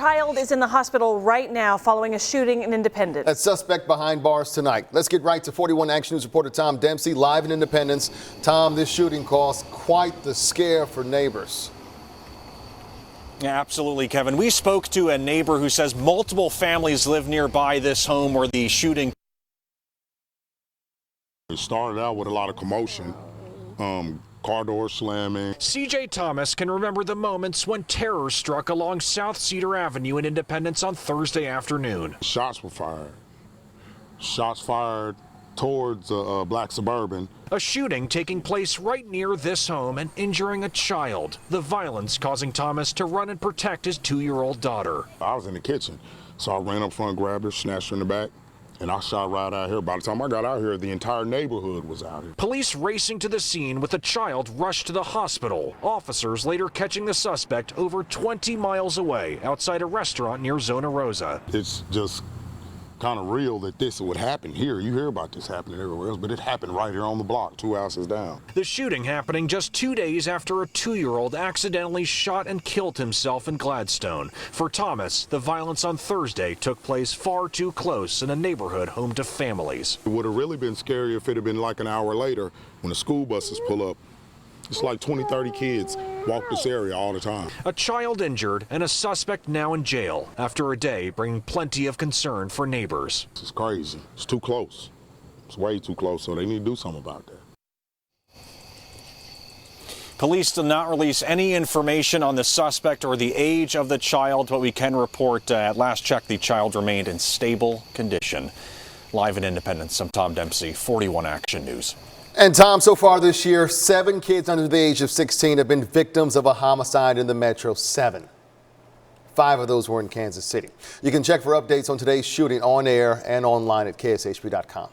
child is in the hospital right now following a shooting in Independence. That suspect behind bars tonight. Let's get right to 41 Action News reporter Tom Dempsey live in Independence. Tom, this shooting caused quite the scare for neighbors. Yeah, absolutely, Kevin. We spoke to a neighbor who says multiple families live nearby this home where the shooting. It started out with a lot of commotion, car doors slamming. C.J. Thomas can remember the moments when terror struck along South Cedar Avenue in Independence on Thursday afternoon. Shots were fired. Shots fired towards a black Suburban. A shooting taking place right near this home and injuring a child. The violence causing Thomas to run and protect his 2-year-old daughter. I was in the kitchen, so I ran up front, grabbed her, snatched her in the back, and I shot right out here. By the time I got out here, the entire neighborhood was out here. Police racing to the scene with the child rushed to the hospital. Officers later catching the suspect over 20 miles away outside a restaurant near Zona Rosa. It's just kind of real that this would happen here. You hear about this happening everywhere else, but it happened right here on the block, 2 houses down. The shooting happening just 2 days after a 2-year-old accidentally shot and killed himself in Gladstone. For Thomas, the violence on Thursday took place far too close in a neighborhood home to families. It would have really been scary if it had been like an hour later when the school buses pull up. It's like 20, 30 kids walk this area all the time. A child injured and a suspect now in jail after a day bringing plenty of concern for neighbors. This is crazy. It's too close. It's way too close, so they need to do something about that. Police did not release any information on the suspect or the age of the child, but we can report at last check the child remained in stable condition. Live in Independence, I'm Tom Dempsey, 41 Action News. And Tom, so far this year, 7 kids under the age of 16 have been victims of a homicide in the metro. 7. 5 of those were in Kansas City. You can check for updates on today's shooting on air and online at kshb.com.